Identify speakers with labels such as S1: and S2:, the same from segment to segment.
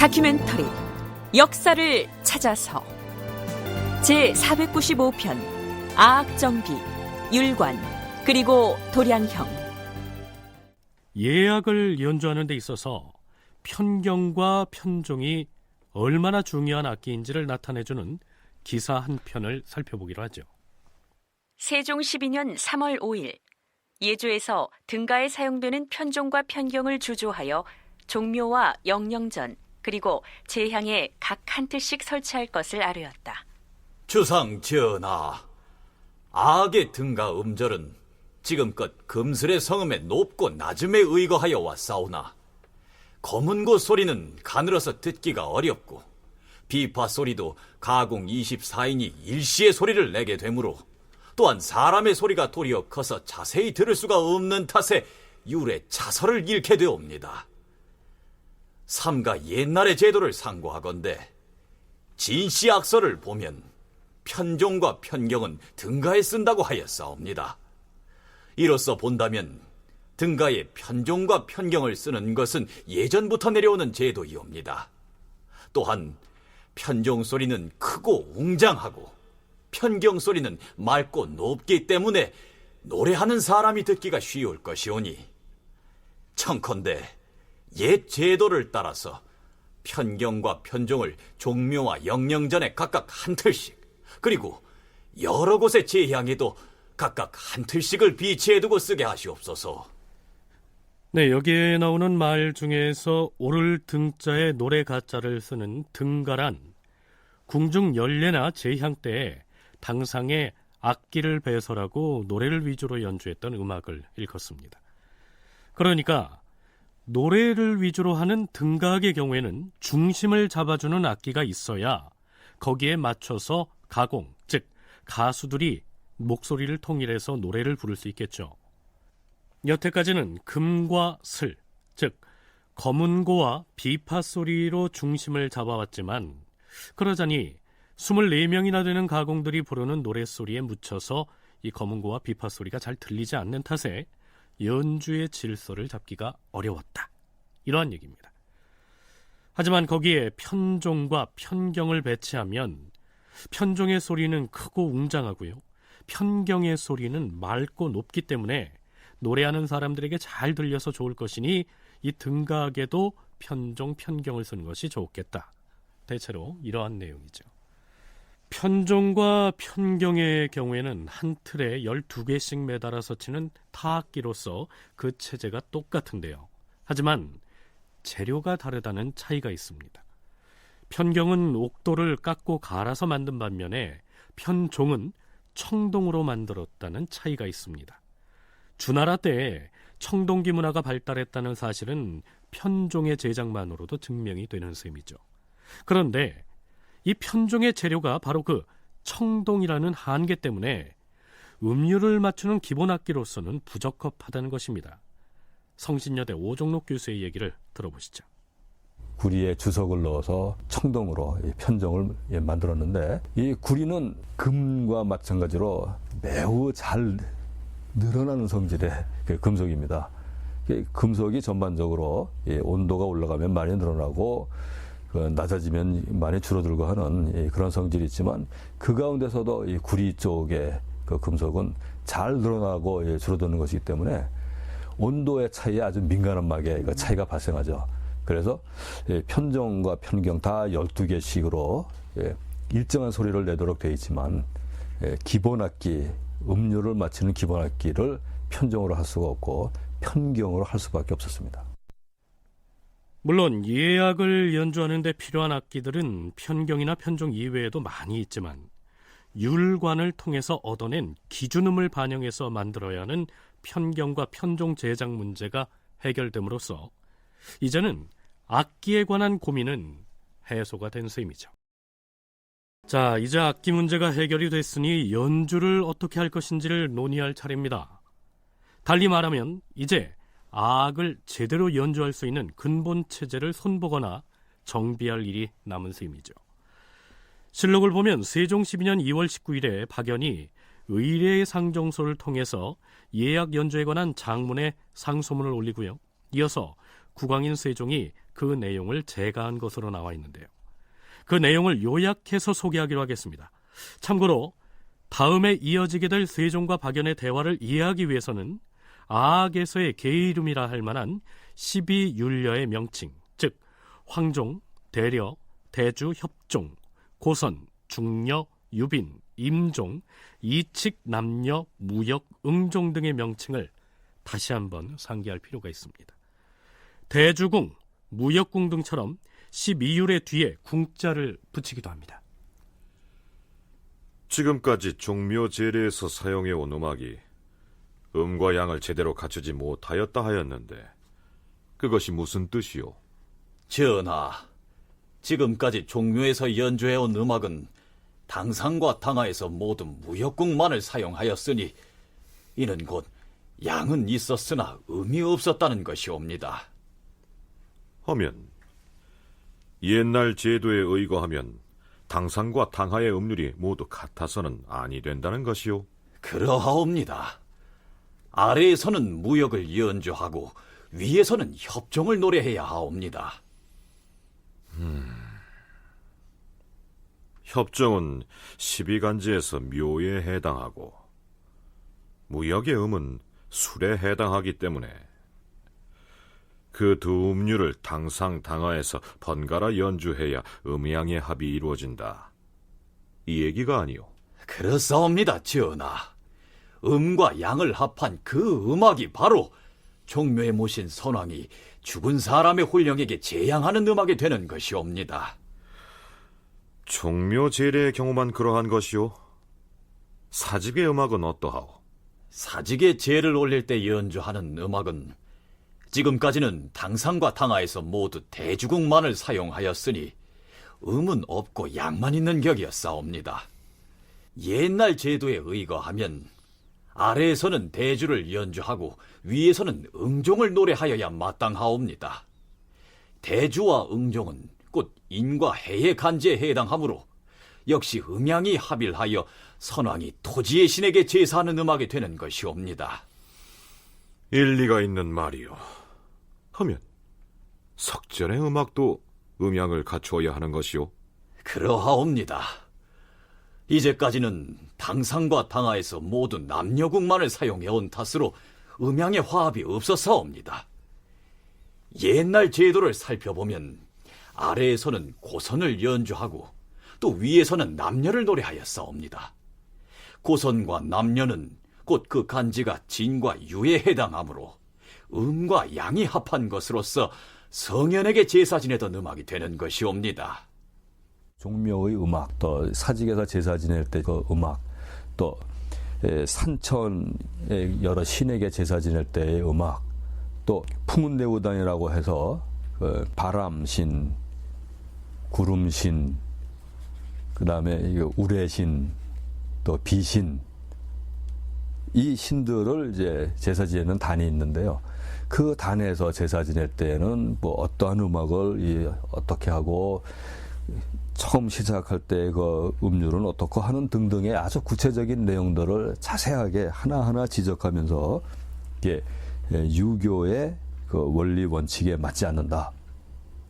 S1: 다큐멘터리 역사를 찾아서 제495편 아악정비, 율관, 그리고 도량형.
S2: 예악을 연주하는 데 있어서 편경과 편종이 얼마나 중요한 악기인지를 나타내주는 기사 한 편을 살펴보기로 하죠.
S1: 세종 12년 3월 5일 예조에서 등가에 사용되는 편종과 편경을 주조하여 종묘와 영령전 그리고 제향에 각 한 틀씩 설치할 것을 아뢰었다.
S3: 주상 전하, 악의 등가 음절은 지금껏 금슬의 성음의 높고 낮음에 의거하여 왔사오나 검은고 소리는 가늘어서 듣기가 어렵고 비파 소리도 가공 24인이 일시에 소리를 내게 되므로 또한 사람의 소리가 도리어 커서 자세히 들을 수가 없는 탓에 율의 자설을 잃게 되옵니다. 삼가 옛날의 제도를 상고하건대 진시 악서를 보면 편종과 편경은 등가에 쓴다고 하였사옵니다. 이로써 본다면 등가에 편종과 편경을 쓰는 것은 예전부터 내려오는 제도이옵니다. 또한 편종 소리는 크고 웅장하고 편경 소리는 맑고 높기 때문에 노래하는 사람이 듣기가 쉬울 것이오니 청컨대 옛 제도를 따라서 편경과 편종을 종묘와 영령전에 각각 한 틀씩, 그리고 여러 곳의 제향에도 각각 한 틀씩을 비치해두고 쓰게 하시옵소서.
S2: 네, 여기에 나오는 말 중에서 오를 등자에 노래 가자를 쓰는 등가란 궁중 연례나 제향 때에 당상에 악기를 배설하고 노래를 위주로 연주했던 음악을 일컫습니다. 그러니까 노래를 위주로 하는 등가악의 경우에는 중심을 잡아주는 악기가 있어야 거기에 맞춰서 가공, 즉 가수들이 목소리를 통일해서 노래를 부를 수 있겠죠. 여태까지는 금과 슬, 즉 검은고와 비파 소리로 중심을 잡아왔지만 그러자니 24명이나 되는 가공들이 부르는 노랫소리에 묻혀서 이 검은고와 비파 소리가 잘 들리지 않는 탓에 연주의 질서를 잡기가 어려웠다, 이러한 얘기입니다. 하지만 거기에 편종과 편경을 배치하면 편종의 소리는 크고 웅장하고요, 편경의 소리는 맑고 높기 때문에 노래하는 사람들에게 잘 들려서 좋을 것이니 이 등가악에도 편종, 편경을 쓰는 것이 좋겠다. 대체로 이러한 내용이죠. 편종과 편경의 경우에는 한 틀에 12개씩 매달아서 치는 타악기로서 그 체제가 똑같은데요. 하지만 재료가 다르다는 차이가 있습니다. 편경은 옥도를 깎고 갈아서 만든 반면에 편종은 청동으로 만들었다는 차이가 있습니다. 주나라 때에 청동기 문화가 발달했다는 사실은 편종의 제작만으로도 증명이 되는 셈이죠. 그런데 이 편종의 재료가 바로 그 청동이라는 한계 때문에 음률을 맞추는 기본 악기로서는 부적합하다는 것입니다. 성신여대 오종록 교수의 얘기를 들어보시죠.
S4: 구리에 주석을 넣어서 청동으로 편종을 만들었는데 이 구리는 금과 마찬가지로 매우 잘 늘어나는 성질의 금속입니다. 금속이 전반적으로 온도가 올라가면 많이 늘어나고 낮아지면 많이 줄어들고 하는 그런 성질이 있지만 그 가운데서도 이 구리 쪽의 그 금속은 잘 늘어나고 줄어드는 것이기 때문에 온도의 차이에 아주 민감한 막에 차이가 발생하죠. 그래서 편종과 편경 다 12개씩으로 일정한 소리를 내도록 되어 있지만 기본 악기, 음률을 맞추는 기본 악기를 편종으로 할 수가 없고 편경으로 할 수밖에 없었습니다.
S2: 물론 예악을 연주하는 데 필요한 악기들은 편경이나 편종 이외에도 많이 있지만 율관을 통해서 얻어낸 기준음을 반영해서 만들어야 하는 편경과 편종 제작 문제가 해결됨으로써 이제는 악기에 관한 고민은 해소가 된 셈이죠. 자, 이제 악기 문제가 해결이 됐으니 연주를 어떻게 할 것인지를 논의할 차례입니다. 달리 말하면 이제 악을 제대로 연주할 수 있는 근본 체제를 손보거나 정비할 일이 남은 셈이죠. 실록을 보면 세종 12년 2월 19일에 박연이 의례의 상정소를 통해서 예악 연주에 관한 장문의 상소문을 올리고요, 이어서 국왕인 세종이 그 내용을 제가한 것으로 나와 있는데요. 그 내용을 요약해서 소개하기로 하겠습니다. 참고로 다음에 이어지게 될 세종과 박연의 대화를 이해하기 위해서는 아악에서의 계이름이라 할 만한 12율려의 명칭, 즉 황종, 대려, 대주, 협종, 고선, 중려, 유빈, 임종, 이칙, 남녀, 무역, 응종 등의 명칭을 다시 한번 상기할 필요가 있습니다. 대주궁, 무역궁 등처럼 12율의 뒤에 궁자를 붙이기도 합니다.
S5: 지금까지 종묘 제례에서 사용해온 음악이 음과 양을 제대로 갖추지 못하였다 하였는데 그것이 무슨 뜻이오?
S3: 전하, 지금까지 종묘에서 연주해온 음악은 당상과 당하에서 모두 무역궁만을 사용하였으니 이는 곧 양은 있었으나 음이 없었다는 것이옵니다.
S5: 하면 옛날 제도에 의거하면 당상과 당하의 음률이 모두 같아서는 아니 된다는 것이오?
S3: 그러하옵니다. 아래에서는 무역을 연주하고 위에서는 협종을 노래해야 하옵니다.
S5: 협종은 12간지에서 묘에 해당하고 무역의 음은 술에 해당하기 때문에 그 두 음률을 당상 당하에서 번갈아 연주해야 음양의 합이 이루어진다. 이 얘기가 아니오.
S3: 그렇사옵니다, 전하. 음과 양을 합한 그 음악이 바로 종묘에 모신 선왕이 죽은 사람의 혼령에게 제양하는 음악이 되는 것이옵니다.
S5: 종묘 제례의 경우만 그러한 것이오? 사직의 음악은 어떠하오?
S3: 사직에 제를 올릴 때 연주하는 음악은 지금까지는 당상과 당하에서 모두 대주궁만을 사용하였으니 음은 없고 양만 있는 격이었사옵니다. 옛날 제도에 의거하면 아래에서는 대주를 연주하고 위에서는 응종을 노래하여야 마땅하옵니다. 대주와 응종은 곧 인과 해의 간제에 해당하므로 역시 음양이 합일하여 선왕이 토지의 신에게 제사하는 음악이 되는 것이옵니다.
S5: 일리가 있는 말이오. 하면 석전의 음악도 음양을 갖추어야 하는 것이오?
S3: 그러하옵니다. 이제까지는 당상과 당하에서 모두 남녀궁만을 사용해온 탓으로 음양의 화합이 없어서옵니다. 옛날 제도를 살펴보면 아래에서는 고선을 연주하고 또 위에서는 남녀를 노래하였사옵니다. 고선과 남녀는 곧 그 간지가 진과 유에 해당하므로 음과 양이 합한 것으로서 성현에게 제사 지내던 음악이 되는 것이옵니다.
S4: 종묘의 음악, 또 사직에서 제사 지낼 때 그 음악, 또 산천의 여러 신에게 제사 지낼 때의 음악, 또 풍운대우단이라고 해서 그 바람신, 구름신, 그 다음에 우레신, 또 비신, 이 신들을 이제 제사 지내는 단이 있는데요. 그 단에서 제사 지낼 때는 뭐 어떠한 음악을 어떻게 하고 처음 시작할 때 그 음률은 어떻고 하는 등등의 아주 구체적인 내용들을 자세하게 하나하나 지적하면서 이게 유교의 그 원리 원칙에 맞지 않는다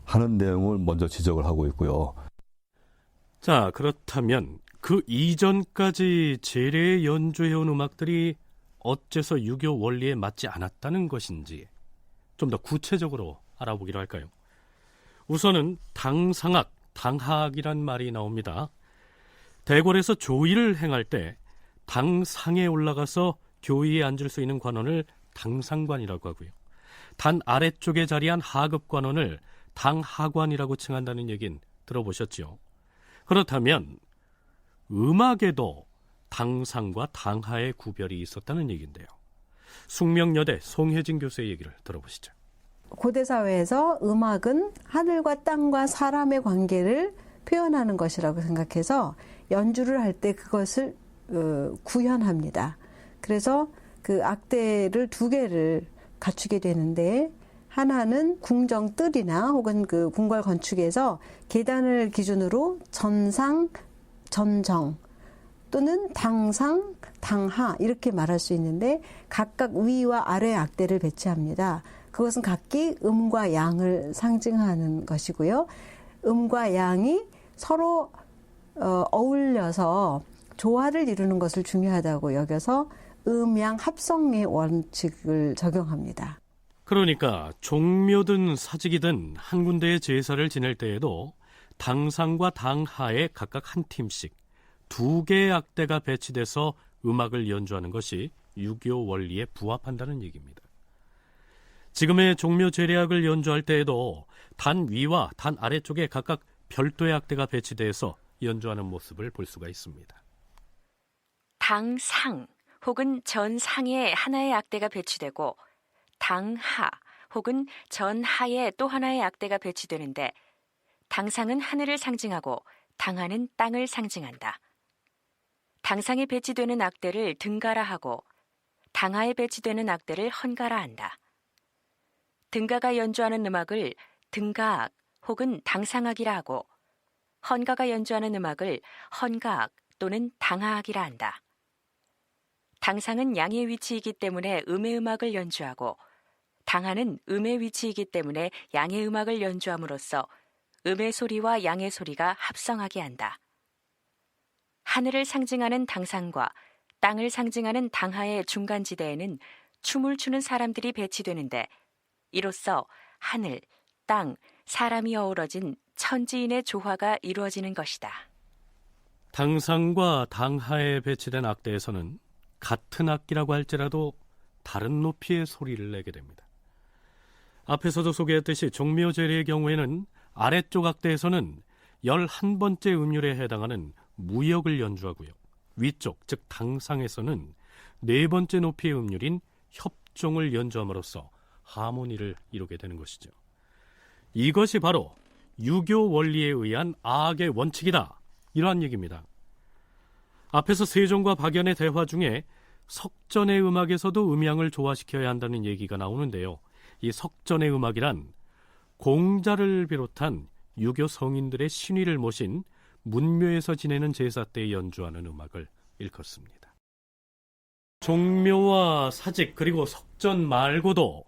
S4: 하는 내용을 먼저 지적을 하고 있고요.
S2: 자, 그렇다면 그 이전까지 제례에 연주해온 음악들이 어째서 유교 원리에 맞지 않았다는 것인지 좀 더 구체적으로 알아보기로 할까요? 우선은 당상악, 당하악이란 말이 나옵니다. 대궐에서 조의를 행할 때 당상에 올라가서 교의에 앉을 수 있는 관원을 당상관이라고 하고요. 단 아래쪽에 자리한 하급 관원을 당하관이라고 칭한다는 얘기는 들어보셨죠? 그렇다면 음악에도 당상과 당하의 구별이 있었다는 얘기인데요. 숙명여대 송혜진 교수의 얘기를 들어보시죠.
S6: 고대 사회에서 음악은 하늘과 땅과 사람의 관계를 표현하는 것이라고 생각해서 연주를 할 때 그것을 구현합니다. 그래서 그 악대를 두 개를 갖추게 되는데 하나는 궁정뜰이나 혹은 그 궁궐 건축에서 계단을 기준으로 전상, 전정 또는 당상, 당하 이렇게 말할 수 있는데 각각 위와 아래 악대를 배치합니다. 그것은 각기 음과 양을 상징하는 것이고요. 음과 양이 서로 어울려서 조화를 이루는 것을 중요하다고 여겨서 음양 합성의 원칙을 적용합니다.
S2: 그러니까 종묘든 사직이든 한 군데의 제사를 지낼 때에도 당상과 당하에 각각 한 팀씩 2개의 악대가 배치돼서 음악을 연주하는 것이 유교 원리에 부합한다는 얘기입니다. 지금의 종묘 제례악을 연주할 때에도 단 위와 단 아래쪽에 각각 별도의 악대가 배치돼서 연주하는 모습을 볼 수가 있습니다.
S1: 당상 혹은 전상에 하나의 악대가 배치되고 당하 혹은 전하에 또 하나의 악대가 배치되는데 당상은 하늘을 상징하고 당하는 땅을 상징한다. 당상에 배치되는 악대를 등가라 하고 당하에 배치되는 악대를 헌가라 한다. 등가가 연주하는 음악을 등가악 혹은 당상악이라 하고 헌가가 연주하는 음악을 헌가악 또는 당하악이라 한다. 당상은 양의 위치이기 때문에 음의 음악을 연주하고 당하는 음의 위치이기 때문에 양의 음악을 연주함으로써 음의 소리와 양의 소리가 합성하게 한다. 하늘을 상징하는 당상과 땅을 상징하는 당하의 중간지대에는 춤을 추는 사람들이 배치되는데 이로써 하늘, 땅, 사람이 어우러진 천지인의 조화가 이루어지는 것이다.
S2: 당상과 당하에 배치된 악대에서는 같은 악기라고 할지라도 다른 높이의 소리를 내게 됩니다. 앞에서도 소개했듯이 종묘 제례의 경우에는 아래쪽 악대에서는 11번째 음률에 해당하는 무역을 연주하고요. 위쪽, 즉 당상에서는 4번째 높이의 음률인 협종을 연주함으로써 하모니를 이루게 되는 것이죠. 이것이 바로 유교 원리에 의한 악의 원칙이다. 이러한 얘기입니다. 앞에서 세종과 박연의 대화 중에 석전의 음악에서도 음양을 조화시켜야 한다는 얘기가 나오는데요. 이 석전의 음악이란 공자를 비롯한 유교 성인들의 신의를 모신 문묘에서 지내는 제사 때 연주하는 음악을 일컫습니다. 종묘와 사직 그리고 석전 말고도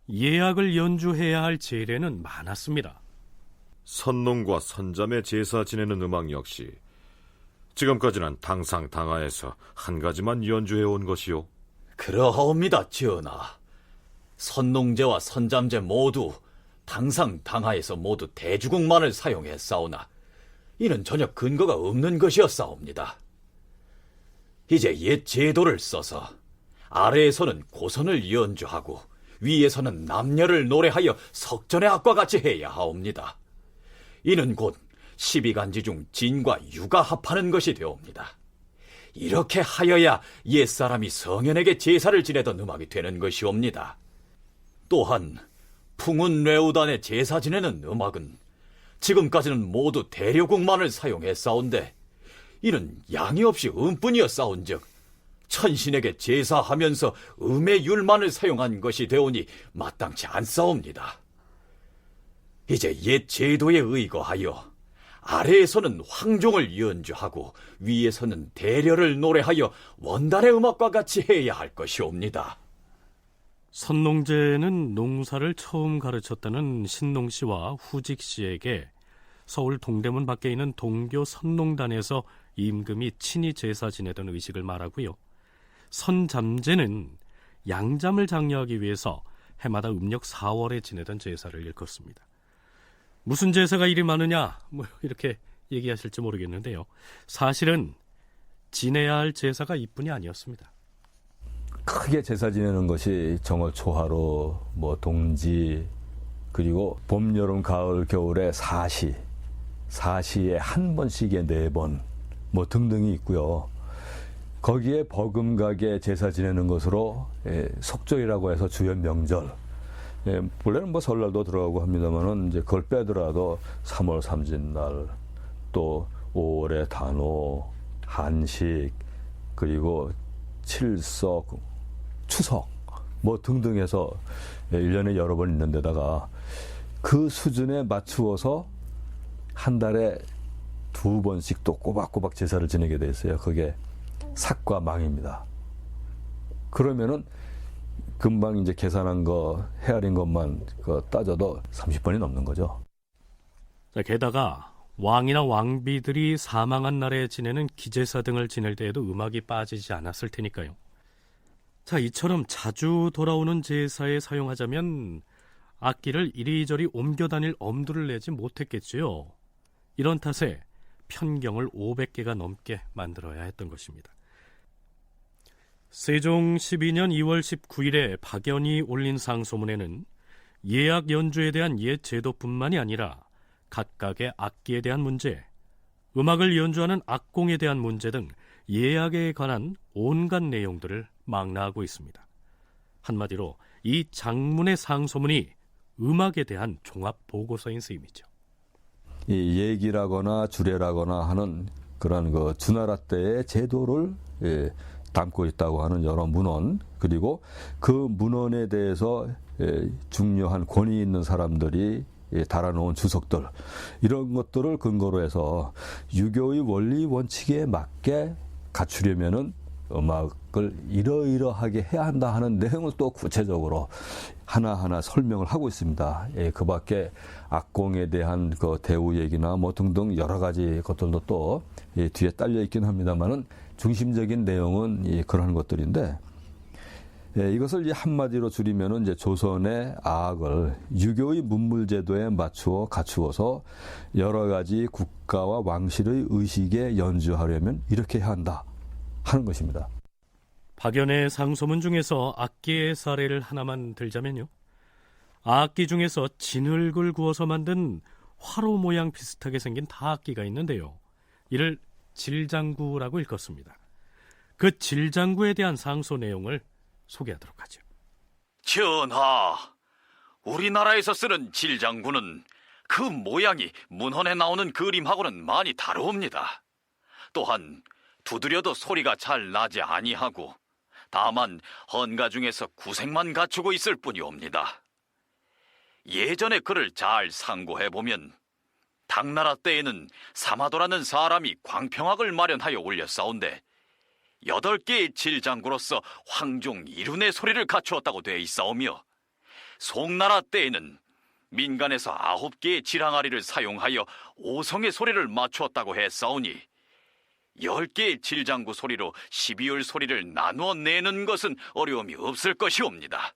S2: 예악을 연주해야 할 제례는 많았습니다.
S5: 선농과 선잠의 제사 지내는 음악 역시 지금까지는 당상 당하에서 한 가지만 연주해온 것이요.
S3: 그러하옵니다, 전하. 선농제와 선잠제 모두 당상 당하에서 모두 대주국만을 사용했사오나 이는 전혀 근거가 없는 것이었사옵니다. 이제 옛 제도를 써서 아래에서는 고선을 연주하고 위에서는 남녀를 노래하여 석전의 악과 같이 해야 하옵니다. 이는 곧 12간지 중 진과 유가 합하는 것이 되옵니다. 이렇게 하여야 옛사람이 성현에게 제사를 지내던 음악이 되는 것이옵니다. 또한 풍운뇌우단의 제사 지내는 음악은 지금까지는 모두 대려국만을 사용했사온데 이는 양이 없이 음뿐이었사온즉 천신에게 제사하면서 음의 율만을 사용한 것이 되오니 마땅치 않사옵니다. 이제 옛 제도에 의거하여 아래에서는 황종을 연주하고 위에서는 대려를 노래하여 원단의 음악과 같이 해야 할 것이옵니다.
S2: 선농제는 농사를 처음 가르쳤다는 신농씨와 후직씨에게 서울 동대문 밖에 있는 동교 선농단에서 임금이 친히 제사 지내던 의식을 말하고요. 선잠제는 양잠을 장려하기 위해서 해마다 음력 4월에 지내던 제사를 일컫습니다. 무슨 제사가 이리 많으냐 이렇게 얘기하실지 모르겠는데요. 사실은 지내야 할 제사가 이뿐이 아니었습니다.
S4: 크게 제사 지내는 것이 정월 초하루, 동지, 그리고 봄, 여름, 가을, 겨울에 사시에 한 번씩에 4번 등등이 있고요. 거기에 버금가게 제사 지내는 것으로 속절이라고 해서 주연 명절, 원래는 설날도 들어가고 합니다만은 이제 그걸 빼더라도 3월 삼진날, 또 5월의 단오, 한식, 그리고 칠석, 추석 등등 해서 1년에 여러 번 있는 데다가 그 수준에 맞추어서 한 달에 2번씩 또 꼬박꼬박 제사를 지내게 돼 있어요. 그게 삭과 망입니다. 그러면은 금방 이제 계산한 거, 헤아린 것만 따져도 30번이 넘는 거죠.
S2: 자, 게다가 왕이나 왕비들이 사망한 날에 지내는 기제사 등을 지낼 때에도 음악이 빠지지 않았을 테니까요. 자, 이처럼 자주 돌아오는 제사에 사용하자면 악기를 이리저리 옮겨 다닐 엄두를 내지 못했겠지요. 이런 탓에 편경을 500개가 넘게 만들어야 했던 것입니다. 세종 12년 2월 19일에 박연이 올린 상소문에는 예악 연주에 대한 옛 제도뿐만이 아니라 각각의 악기에 대한 문제, 음악을 연주하는 악공에 대한 문제 등 예악에 관한 온갖 내용들을 망라하고 있습니다. 한마디로 이 장문의 상소문이 음악에 대한 종합 보고서인 셈이죠.
S4: 이 예기라거나 주례라거나 하는 그런 주나라 때의 제도를 담고 있다고 하는 여러 문헌, 그리고 그 문헌에 대해서 중요한 권위 있는 사람들이 달아놓은 주석들, 이런 것들을 근거로 해서 유교의 원리 원칙에 맞게 갖추려면은 음악을 이러이러하게 해야 한다 하는 내용을 또 구체적으로 하나하나 설명을 하고 있습니다. 그 밖에 악공에 대한 대우 얘기나 뭐 등등 여러 가지 것들도 또 뒤에 딸려 있긴 합니다만은 중심적인 내용은 그러한 것들인데, 이것을 이제 한마디로 줄이면은 이제 조선의 악을 유교의 문물제도에 맞추어 갖추어서 여러 가지 국가와 왕실의 의식에 연주하려면 이렇게 해야 한다 하는 것입니다.
S2: 박연의 상소문 중에서 악기의 사례를 하나만 들자면요. 악기 중에서 진흙을 구워서 만든 화로 모양 비슷하게 생긴 타악기가 있는데요. 이를 질장구라고 읽었습니다. 그 질장구에 대한 상소 내용을 소개하도록 하죠.
S3: 전하, 우리나라에서 쓰는 질장구는 그 모양이 문헌에 나오는 그림하고는 많이 다릅니다. 또한 두드려도 소리가 잘 나지 아니하고 다만 헌가 중에서 구색만 갖추고 있을 뿐이옵니다. 예전에 그를 잘 상고해보면 당나라 때에는 사마도라는 사람이 광평악을 마련하여 올렸사온데 8개의 질장구로서 황종 이륜의 소리를 갖추었다고 되어 있사오며, 송나라 때에는 민간에서 9개의 질항아리를 사용하여 5성의 소리를 맞추었다고 했사오니 10개의 질장구 소리로 12울 소리를 나누어 내는 것은 어려움이 없을 것이옵니다.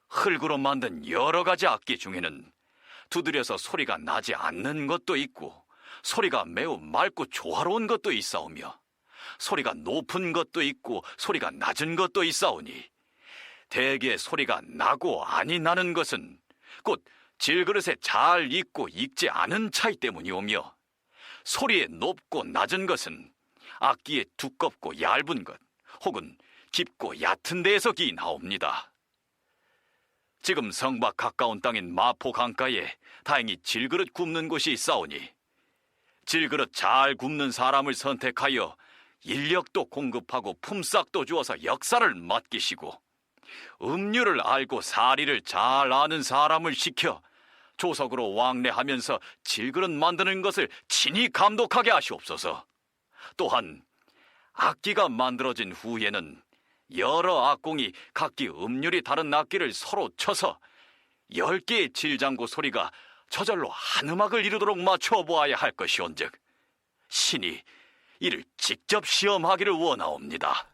S3: 흙으로 만든 여러 가지 악기 중에는 두드려서 소리가 나지 않는 것도 있고 소리가 매우 맑고 조화로운 것도 있사오며 소리가 높은 것도 있고 소리가 낮은 것도 있사오니 대개 소리가 나고 아니 나는 것은 곧 질그릇에 잘 익고 익지 않은 차이 때문이오며, 소리의 높고 낮은 것은 악기의 두껍고 얇은 것 혹은 깊고 얕은 데에서 기인하옵니다. 지금 성박 가까운 땅인 마포 강가에 다행히 질그릇 굽는 곳이 있사오니 질그릇 잘 굽는 사람을 선택하여 인력도 공급하고 품삯도 주어서 역사를 맡기시고 음률을 알고 사리를 잘 아는 사람을 시켜 조석으로 왕래하면서 질그릇 만드는 것을 친히 감독하게 하시옵소서. 또한 악기가 만들어진 후에는 여러 악공이 각기 음률이 다른 악기를 서로 쳐서 10개의 질장구 소리가 저절로 한 음악을 이루도록 맞춰 보아야 할 것이온즉 신이 이를 직접 시험하기를 원하옵니다.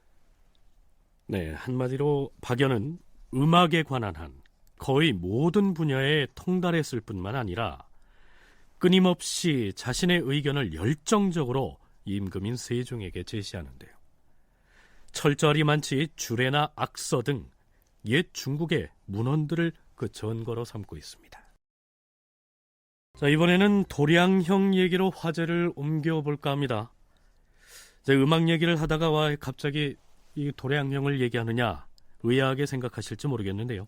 S2: 네, 한마디로 박연은 음악에 관한 한 거의 모든 분야에 통달했을 뿐만 아니라 끊임없이 자신의 의견을 열정적으로 임금인 세종에게 제시하는데요. 철저하리만치 주례나 악서 등 옛 중국의 문헌들을 그 전거로 삼고 있습니다. 자, 이번에는 도량형 얘기로 화제를 옮겨볼까 합니다. 음악 얘기를 하다가 와 갑자기 이 도량형을 얘기하느냐 의아하게 생각하실지 모르겠는데요.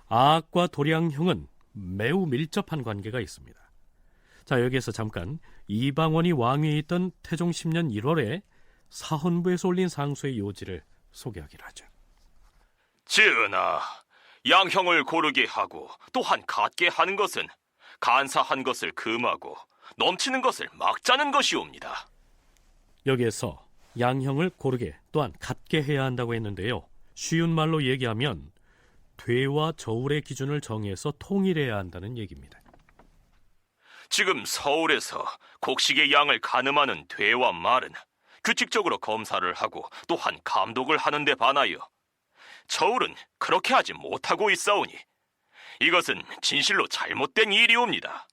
S2: 악과 도량형은 매우 밀접한 관계가 있습니다. 자, 여기에서 잠깐 이방원이 왕위에 있던 태종 10년 1월에 사헌부에서 올린 상소의 요지를 소개하기로 하죠.
S7: 전하, 양형을 고르게 하고 또한 갖게 하는 것은 간사한 것을 금하고 넘치는 것을 막자는 것이옵니다.
S2: 여기에서 양형을 고르게 또한 갖게 해야 한다고 했는데요. 쉬운 말로 얘기하면 되와 저울의 기준을 정해서 통일해야 한다는 얘기입니다.
S7: 지금 서울에서 곡식의 양을 가늠하는 되와 말은 규칙적으로 검사를 하고 또한 감독을 하는 데 반하여 저울은 그렇게 하지 못하고 있사오니 이것은 진실로 잘못된 일이옵니다.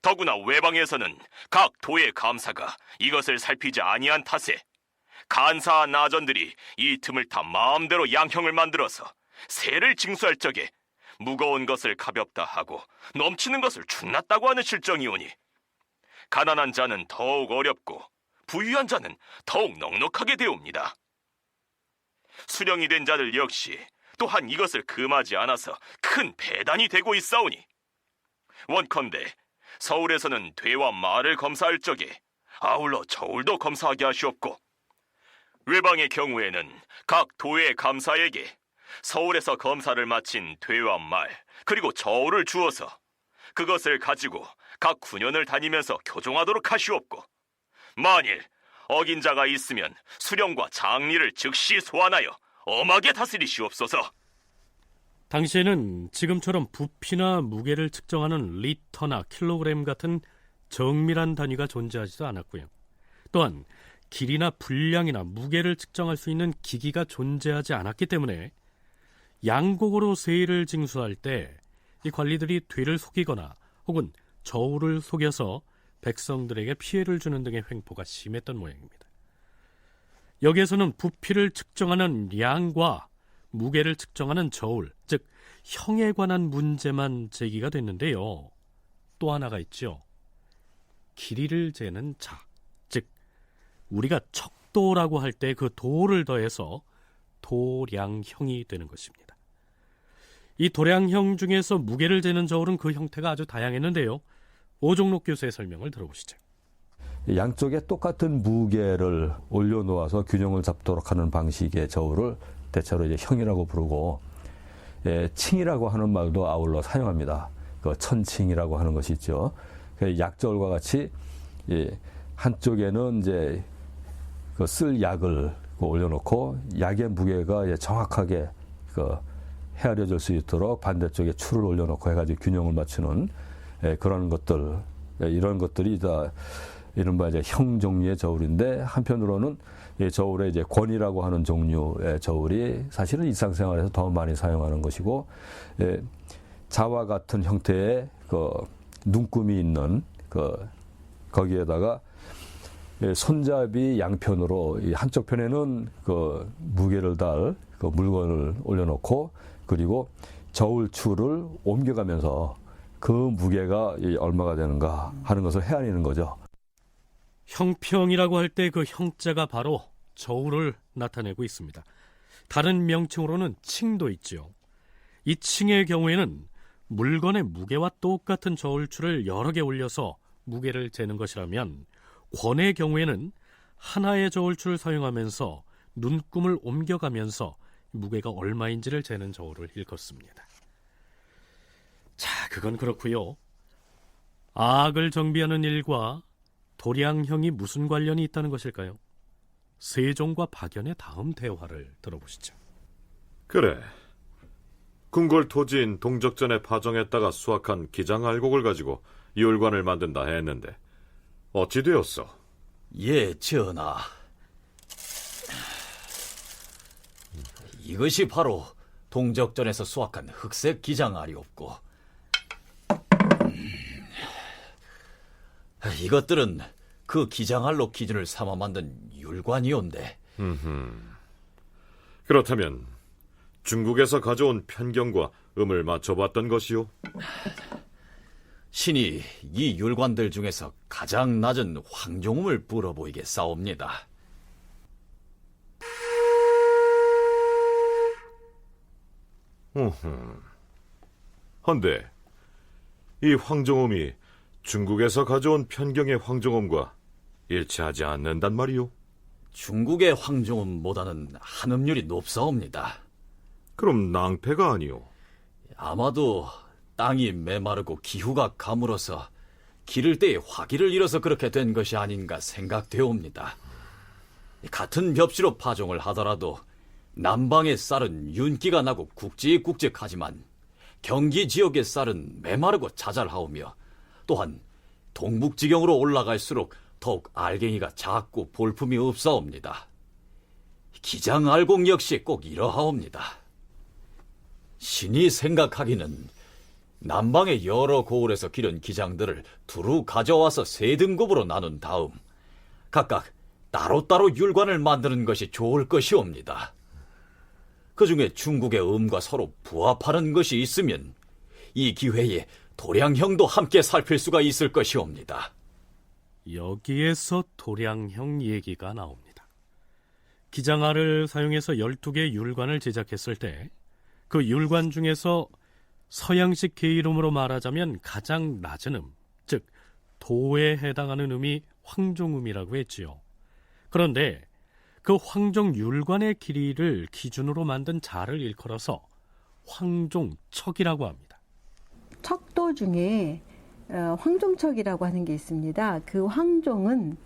S7: 더구나 외방에서는 각 도의 감사가 이것을 살피지 아니한 탓에 간사와 나전들이 이 틈을 타 마음대로 양형을 만들어서 세를 징수할 적에 무거운 것을 가볍다 하고 넘치는 것을 축났다고 하는 실정이오니 가난한 자는 더욱 어렵고 부유한 자는 더욱 넉넉하게 되옵니다. 수령이 된 자들 역시 또한 이것을 금하지 않아서 큰 배단이 되고 있사오니 원컨대 서울에서는 되와 말을 검사할 적에 아울러 저울도 검사하게 하시옵고 외방의 경우에는 각 도의 감사에게 서울에서 검사를 마친 되와 말 그리고 저울을 주어서 그것을 가지고 각 군현을 다니면서 교정하도록 하시옵고 만일 어긴 자가 있으면 수령과 장리를 즉시 소환하여 엄하게 다스리시옵소서.
S2: 당시에는 지금처럼 부피나 무게를 측정하는 리터나 킬로그램 같은 정밀한 단위가 존재하지도 않았고요. 또한 길이나 분량이나 무게를 측정할 수 있는 기기가 존재하지 않았기 때문에 양곡으로 세일을 징수할 때 이 관리들이 되를 속이거나 혹은 저울을 속여서 백성들에게 피해를 주는 등의 횡포가 심했던 모양입니다. 여기에서는 부피를 측정하는 양과 무게를 측정하는 저울, 즉 형에 관한 문제만 제기가 됐는데요. 또 하나가 있죠. 길이를 재는 자, 즉 우리가 척도라고 할 때 그 도를 더해서 도량형이 되는 것입니다. 이 도량형 중에서 무게를 재는 저울은 그 형태가 아주 다양했는데요. 오종록 교수의 설명을 들어보시죠.
S4: 양쪽에 똑같은 무게를 올려놓아서 균형을 잡도록 하는 방식의 저울을 대체로 이제 형이라고 부르고, 칭이라고 하는 말도 아울러 사용합니다. 그 천칭이라고 하는 것이 있죠. 약저울과 같이 한쪽에는 이제 그 쓸 약을 올려놓고 약의 무게가 정확하게 헤아려질 수 있도록 반대쪽에 추를 올려놓고 해가지고 균형을 맞추는 그런 것들, 이런 것들이 다 이른바 이제 형 종류의 저울인데, 한편으로는 이 저울의 이제 권이라고 하는 종류의 저울이 사실은 일상생활에서 더 많이 사용하는 것이고, 자와 같은 형태의 그 눈금이 있는 거기에다가 손잡이 양편으로 한쪽 편에는 그 무게를 달 그 물건을 올려놓고, 그리고 저울추를 옮겨가면서 그 무게가 얼마가 되는가 하는 것을 헤아리는 거죠.
S2: 형평이라고 할 때 그 형자가 바로 저울을 나타내고 있습니다. 다른 명칭으로는 칭도 있죠. 이 칭의 경우에는 물건의 무게와 똑같은 저울추를 여러 개 올려서 무게를 재는 것이라면, 권의 경우에는 하나의 저울추를 사용하면서 눈금을 옮겨가면서 무게가 얼마인지를 재는 저울을 일컫습니다. 자, 그건 그렇고요. 악을 정비하는 일과 도량형이 무슨 관련이 있다는 것일까요? 세종과 박연의 다음 대화를 들어보시죠.
S5: 그래, 궁궐 토지인 동적전에 파정했다가 수확한 기장알곡을 가지고 율관을 만든다 했는데 어찌 되었어?
S3: 예, 전하. 이것이 바로 동적전에서 수확한 흑색 기장알이옵고, 이것들은 그 기장알로 기준을 삼아 만든 율관이온데.
S5: 그렇다면 중국에서 가져온 편경과 음을 맞춰봤던 것이요?
S3: 신이 이 율관들 중에서 가장 낮은 황종음을 불어 보이게 싸웁니다.
S5: 헌데 이 황종음이 중국에서 가져온 편경의 황종음과 일치하지 않는단 말이요?
S3: 중국의 황종음보다는 한음률이 높사옵니다.
S5: 그럼 낭패가 아니요?
S3: 아마도 땅이 메마르고 기후가 가물어서 기를 때에 화기를 잃어서 그렇게 된 것이 아닌가 생각되옵니다. 같은 벽시로 파종을 하더라도 남방의 쌀은 윤기가 나고 굵직굵직하지만 경기 지역의 쌀은 메마르고 자잘하오며 또한 동북지경으로 올라갈수록 더욱 알갱이가 작고 볼품이 없사옵니다. 기장 알곡 역시 꼭 이러하옵니다. 신이 생각하기는 남방의 여러 고을에서 기른 기장들을 두루 가져와서 세 등급으로 나눈 다음 각각 따로따로 율관을 만드는 것이 좋을 것이옵니다. 그 중에 중국의 음과 서로 부합하는 것이 있으면 이 기회에 도량형도 함께 살필 수가 있을 것이옵니다.
S2: 여기에서 도량형 얘기가 나옵니다. 기장알을 사용해서 12개의 율관을 제작했을 때 그 율관 중에서 서양식 계이름으로 말하자면 가장 낮은 즉 도에 해당하는 음이 황종음이라고 했지요. 그런데 그 황종율관의 길이를 기준으로 만든 자를 일컬어서 황종척이라고 합니다.
S6: 척도 중에 황종척이라고 하는 게 있습니다. 그 황종은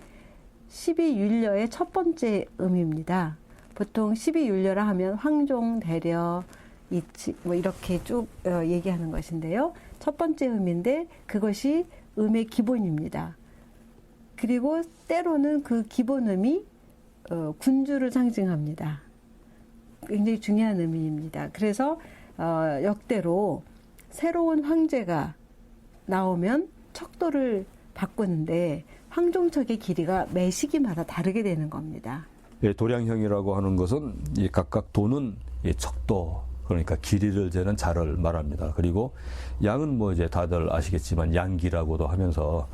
S6: 12율려의 첫 번째 음입니다. 보통 12율려라 하면 황종, 대려, 이치 뭐 이렇게 쭉 얘기하는 것인데요. 첫 번째 음인데 그것이 음의 기본입니다. 그리고 때로는 그 기본음이 군주를 상징합니다. 굉장히 중요한 의미입니다. 그래서 역대로 새로운 황제가 나오면 척도를 바꾸는데 황종척의 길이가 매 시기마다 다르게 되는 겁니다.
S4: 예, 도량형이라고 하는 것은 이 각각 도는 이 척도, 그러니까 길이를 재는 자를 말합니다. 그리고 양은 뭐 이제 다들 아시겠지만 양기라고도 하면서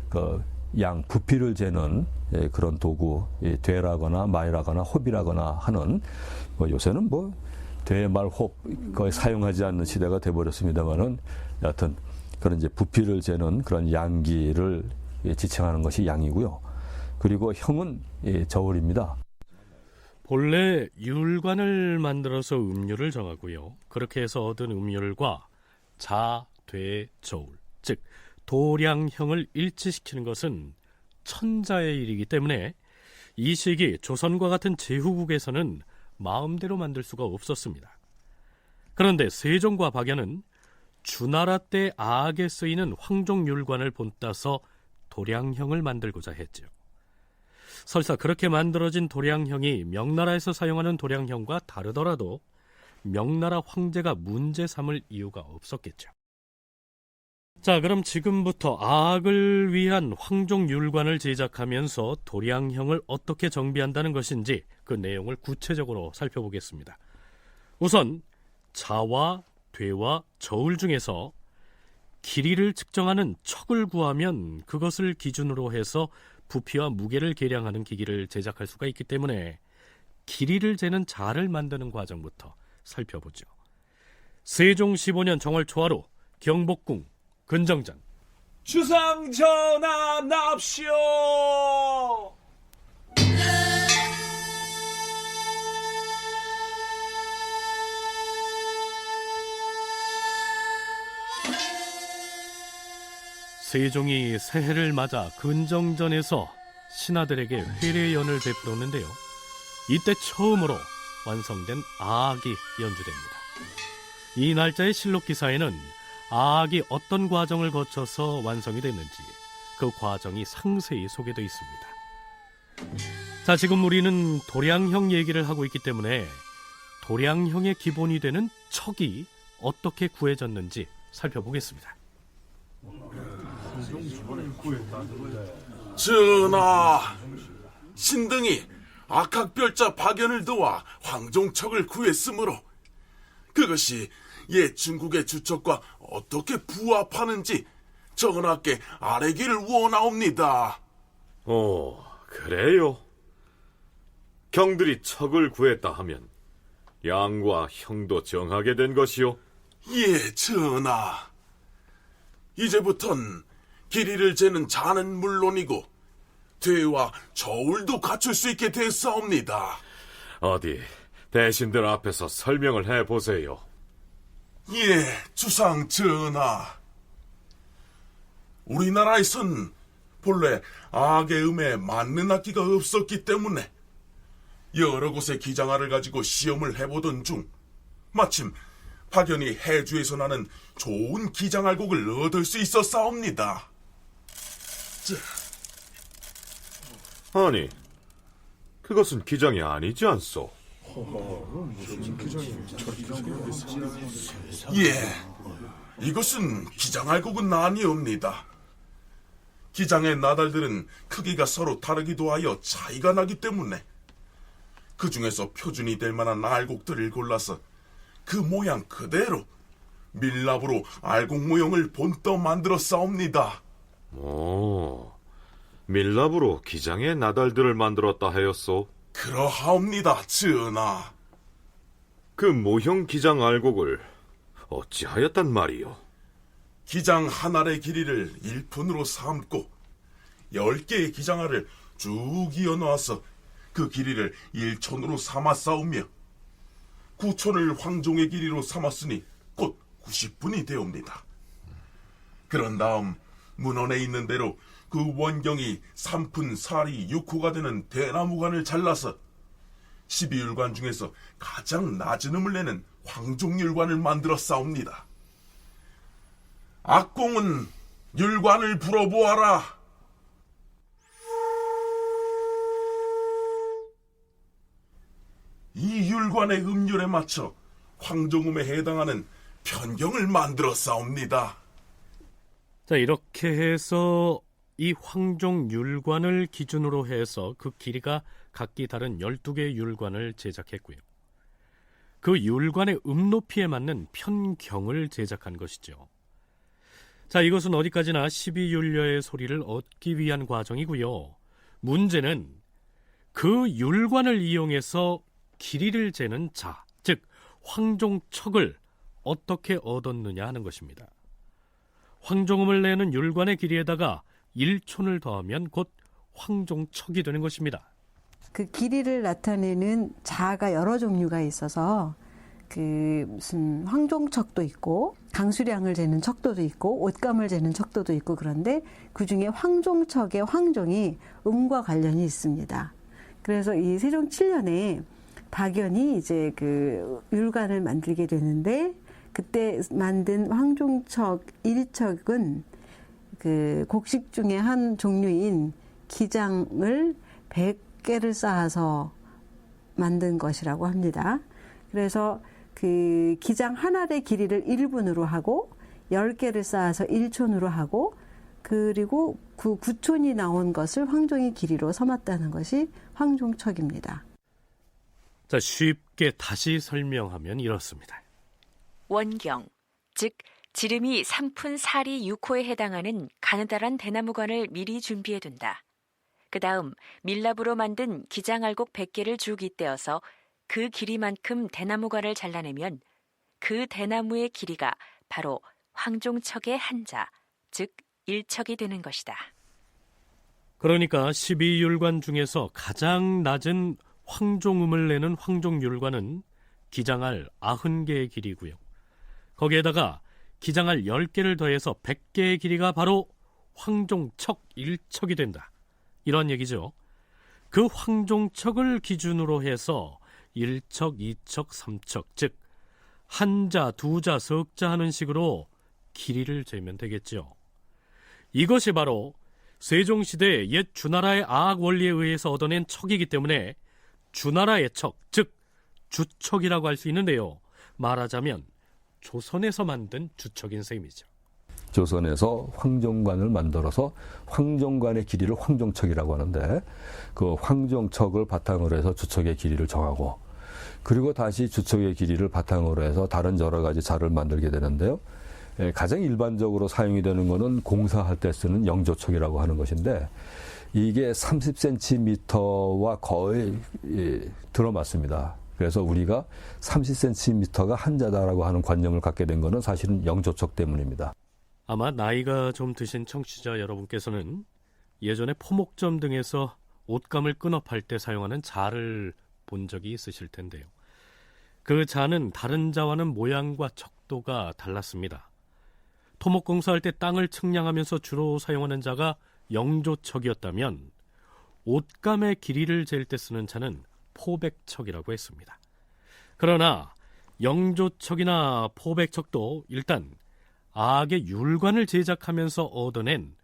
S4: 그 양 부피를 재는 그런 도구, 되라거나 마이라거나 홉이라거나 하는 뭐 요새는 뭐 되, 말, 홉 거의 사용하지 않는 시대가 돼버렸습니다만은 여하튼 그런 이제 부피를 재는 그런 양기를 지칭하는 것이 양이고요. 그리고 형은 저울입니다.
S2: 본래 율관을 만들어서 음률을 정하고요. 그렇게 해서 얻은 음률과 자, 되, 저울, 즉 도량형을 일치시키는 것은 천자의 일이기 때문에 이 시기 조선과 같은 제후국에서는 마음대로 만들 수가 없었습니다. 그런데 세종과 박연은 주나라 때 아악에 쓰이는 황종율관을 본따서 도량형을 만들고자 했죠. 설사 그렇게 만들어진 도량형이 명나라에서 사용하는 도량형과 다르더라도 명나라 황제가 문제 삼을 이유가 없었겠죠. 자, 그럼 지금부터 아악을 위한 황종율관을 제작하면서 도량형을 어떻게 정비한다는 것인지 그 내용을 구체적으로 살펴보겠습니다. 우선 자와 되와 저울 중에서 길이를 측정하는 척을 구하면 그것을 기준으로 해서 부피와 무게를 계량하는 기기를 제작할 수가 있기 때문에 길이를 재는 자를 만드는 과정부터 살펴보죠. 세종 15년 정월 초하루 경복궁 근정전.
S8: 주상 전하 납시오.
S2: 세종이 새해를 맞아 근정전에서 신하들에게 회례연을 베풀었는데요. 이때 처음으로 완성된 아악이 연주됩니다. 이 날짜의 실록 기사에는 아악이 어떤 과정을 거쳐서 완성이 됐는지 그 과정이 상세히 소개되어 있습니다. 자, 지금 우리는 도량형 얘기를 하고 있기 때문에 도량형의 기본이 되는 척이 어떻게 구해졌는지 살펴보겠습니다.
S8: 전하, 신등이 악학별자 박연을 도와 황종척을 구했으므로 그것이 옛 중국의 주척과 어떻게 부합하는지 전하께 아뢰기를 원하옵니다.
S5: 오, 그래요? 경들이 척을 구했다 하면 양과 형도 정하게 된 것이요?
S8: 예, 전하. 이제부턴 길이를 재는 자는 물론이고 되와 저울도 갖출 수 있게 됐사옵니다.
S5: 어디 대신들 앞에서 설명을 해보세요.
S8: 예, 주상 전하. 우리나라에선 본래 악의 음에 맞는 악기가 없었기 때문에 여러 곳의 기장알을 가지고 시험을 해보던 중 마침 박연히 해주에서 나는 좋은 기장알곡을 얻을 수 있었사옵니다.
S5: 아니, 그것은 기장이 아니지 않소?
S8: 예, 이것은 기장알곡은 아니옵니다. 기장의 나달들은 크기가 서로 다르기도 하여 차이가 나기 때문에 그 중에서 표준이 될 만한 알곡들을 골라서 그 모양 그대로 밀랍으로 알곡 모형을 본떠 만들어 싸웁니다.
S5: 오, 밀랍으로 기장의 나달들을 만들었다 하였소?
S8: 그러하옵니다, 전하.
S5: 그 모형 기장 알곡을 어찌하였단 말이오?
S8: 기장 한 알의 길이를 1푼으로 삼고 10개의 기장알을 쭉 이어놓아서 그 길이를 1촌으로 삼아 싸우며 9촌을 황종의 길이로 삼았으니 곧 90분이 되옵니다. 그런 다음 문헌에 있는 대로 그 원경이 3푼 4리 6호가 되는 대나무관을 잘라서 12율관 중에서 가장 낮은 음을 내는 황종율관을 만들어 싸웁니다. 악공은 율관을 불어보아라. 이 율관의 음률에 맞춰 황종음에 해당하는 편경을 만들어 싸웁니다.
S2: 자, 이렇게 해서 이 황종율관을 기준으로 해서 그 길이가 각기 다른 12개의 율관을 제작했고요. 그 율관의 음높이에 맞는 편경을 제작한 것이죠. 자, 이것은 어디까지나 12율려의 소리를 얻기 위한 과정이고요. 문제는 그 율관을 이용해서 길이를 재는 자, 즉 황종척을 어떻게 얻었느냐 하는 것입니다. 황종음을 내는 율관의 길이에다가 1촌을 더하면 곧 황종척이 되는 것입니다.
S6: 그 길이를 나타내는 자가 여러 종류가 있어서 그 무슨 황종척도 있고 강수량을 재는 척도도 있고 옷감을 재는 척도도 있고, 그런데 그중에 황종척의 황종이 음과 관련이 있습니다. 그래서 이 세종 7년에 박연이 이제 그 율관을 만들게 되는데, 그때 만든 황종척 1척은 그 곡식 중에 한 종류인 기장을 100개를 쌓아서 만든 것이라고 합니다. 그래서 그 기장 한 알의 길이를 1분으로 하고 10개를 쌓아서 1촌으로 하고, 그리고 그 9촌이 나온 것을 황종의 길이로 삼았다는 것이 황종척입니다.
S2: 자, 쉽게 다시 설명하면 이렇습니다.
S1: 원경, 즉 지름이 3푼 4리 6호에 해당하는 가느다란 대나무관을 미리 준비해둔다. 그 다음 밀랍으로 만든 기장알곡 100개를 쭉 잇대어서 그 길이만큼 대나무관을 잘라내면 그 대나무의 길이가 바로 황종척의 한자, 즉 1척이 되는 것이다.
S2: 그러니까 12율관 중에서 가장 낮은 황종음을 내는 황종율관은 기장알 90개의 길이고요. 거기에다가 기장알 10개를 더해서 100개의 길이가 바로 황종척 1척이 된다. 이런 얘기죠. 그 황종척을 기준으로 해서 1척, 2척, 3척, 즉 한자, 두자, 석자 하는 식으로 길이를 재면 되겠죠. 이것이 바로 세종시대 옛 주나라의 아학 원리에 의해서 얻어낸 척이기 때문에 주나라의 척, 즉 주척이라고 할 수 있는데요. 말하자면 조선에서 만든 주척인 셈이죠.
S4: 조선에서 황종관을 만들어서 황종관의 길이를 황종척이라고 하는데, 그 황종척을 바탕으로 해서 주척의 길이를 정하고, 그리고 다시 주척의 길이를 바탕으로 해서 다른 여러 가지 자를 만들게 되는데요. 가장 일반적으로 사용이 되는 것은 공사할 때 쓰는 영조척이라고 하는 것인데, 이게 30cm와 거의 들어맞습니다. 그래서 우리가 30cm가 한자다라고 하는 관념을 갖게 된 것은 사실은 영조척 때문입니다.
S2: 아마 나이가 좀 드신 청취자 여러분께서는 예전에 포목점 등에서 옷감을 끊어 팔 때 사용하는 자를 본 적이 있으실 텐데요. 그 자는 다른 자와는 모양과 척도가 달랐습니다. 토목공사할 때 땅을 측량하면서 주로 사용하는 자가 영조척이었다면 옷감의 길이를 잴 때 쓰는 자는 포백척이라고 했습니다. 그러나 영조척이나 포백척도 일단 악의 율관을 제작하면서 얻어낸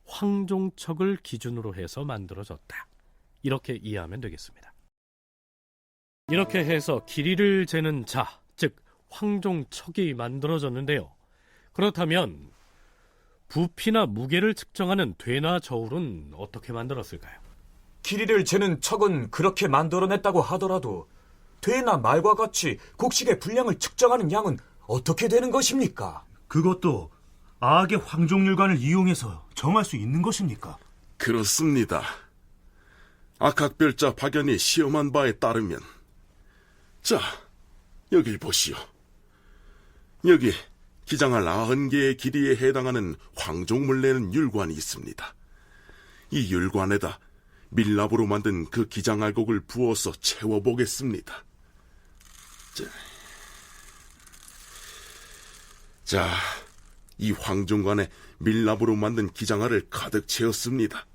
S2: 황종척을 기준으로 해서 만들어졌다. 이렇게 이해하면 되겠습니다. 이렇게 해서 길이를 재는 자, 즉 황종척이 만들어졌는데요. 그렇다면 부피나 무게를 측정하는 되나 저울은 어떻게 만들었을까요?
S9: 길이를 재는 척은 그렇게 만들어냈다고 하더라도 되나 말과 같이 곡식의 분량을 측정하는 양은 어떻게 되는 것입니까?
S10: 그것도 악의 황종률관을 이용해서 정할 수 있는 것입니까?
S8: 그렇습니다. 악학별자 박연이 시험한 바에 따르면, 자, 여길 보시오. 여기 기장할 90개의 길이에 해당하는 황종물 내는 율관이 있습니다. 이 율관에다 밀랍으로 만든 그 기장알곡을 부어서 채워보겠습니다. 자, 이 황종관에 밀랍으로 만든 기장알을 가득 채웠습니다.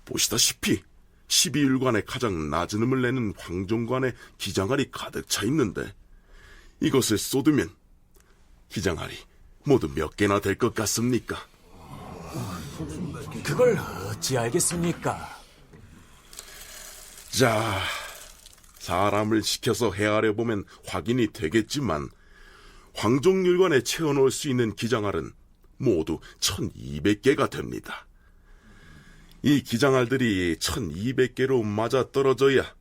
S8: 보시다시피 12율관에 가장 낮은 음을 내는 황종관에 기장알이 가득 차 있는데, 이것을 쏟으면 기장알이 모두 몇 개나 될 것 같습니까?
S9: 그걸 어찌 알겠습니까?
S8: 자, 사람을 시켜서 헤아려 보면 확인이 되겠지만 황종률관에 채워놓을 수 있는 기장알은 모두 1200개가 됩니다. 이 기장알들이 1200개로 맞아떨어져야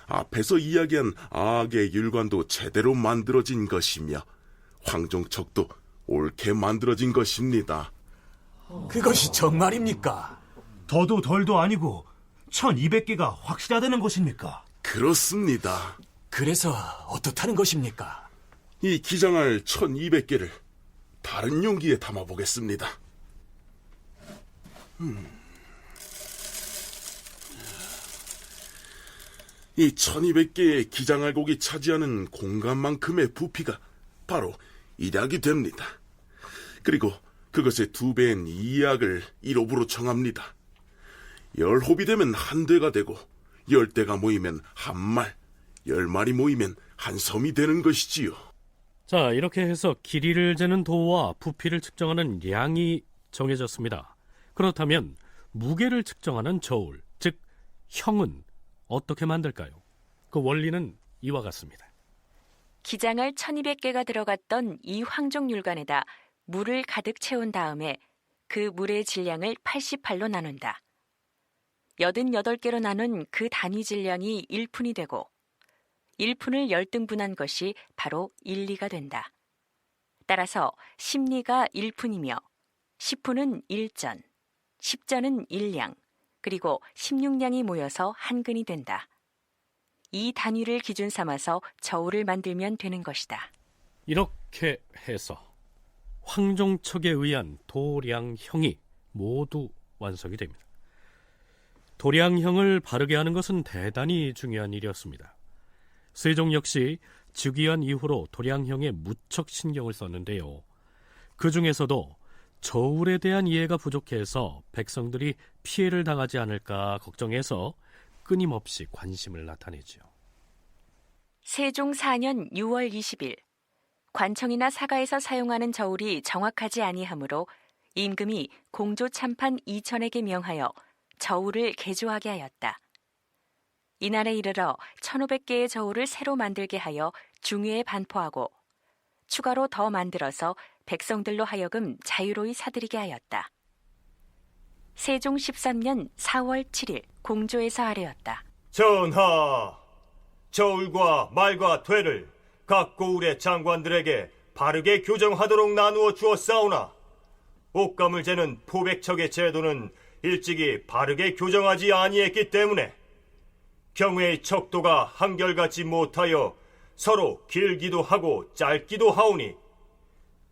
S8: 앞에서 이야기한 악의 율관도 제대로 만들어진 것이며 황종척도 옳게 만들어진 것입니다.
S9: 그것이 정말입니까?
S10: 더도 덜도 아니고 1200개가 확실하다는 것입니까?
S8: 그렇습니다.
S9: 그래서 어떻다는 것입니까?
S8: 이 기장알 1200개를 다른 용기에 담아보겠습니다. 이 1200개의 기장알곡이 차지하는 공간만큼의 부피가 바로 1약이 됩니다. 그리고 그것의 2배인 2약을 1홉으로 정합니다. 10홉이 되면 한 대가 되고 10대가 모이면 한 말, 10마리 모이면 한 섬이 되는 것이지요.
S2: 자, 이렇게 해서 길이를 재는 도와 부피를 측정하는 양이 정해졌습니다. 그렇다면 무게를 측정하는 저울, 즉 형은 어떻게 만들까요? 그 원리는 이와 같습니다.
S1: 기장알 1200개가 들어갔던 이 황종률관에다 물을 가득 채운 다음에 그 물의 질량을 88로 나눈다. 88개로 나눈 그 단위 질량이 1푼이 되고 1푼을 열등분한 것이 바로 1리가 된다. 따라서 10리가 1푼이며 10푼은 1전, 10전은 1량, 그리고 16량이 모여서 한 근이 된다. 이 단위를 기준 삼아서 저울을 만들면 되는 것이다.
S2: 이렇게 해서 황종척에 의한 도량형이 모두 완성이 됩니다. 도량형을 바르게 하는 것은 대단히 중요한 일이었습니다. 세종 역시 즉위한 이후로 도량형에 무척 신경을 썼는데요. 그 중에서도 저울에 대한 이해가 부족해서 백성들이 피해를 당하지 않을까 걱정해서 끊임없이 관심을 나타내죠.
S1: 세종 4년 6월 20일 관청이나 사가에서 사용하는 저울이 정확하지 아니하므로 임금이 공조 참판 2000에게 명하여 저울을 개조하게 하였다. 이날에 이르러 1500개의 저울을 새로 만들게 하여 중유에 반포하고 추가로 더 만들어서 백성들로 하여금 자유로이 사들이게 하였다. 세종 13년 4월 7일 공조에서 아뢰었다.
S11: 전하, 저울과 말과 되를 각 고을의 장관들에게 바르게 교정하도록 나누어 주었사오나 옷감을 재는 포백척의 제도는 일찍이 바르게 교정하지 아니했기 때문에 경우의 척도가 한결같지 못하여 서로 길기도 하고 짧기도 하오니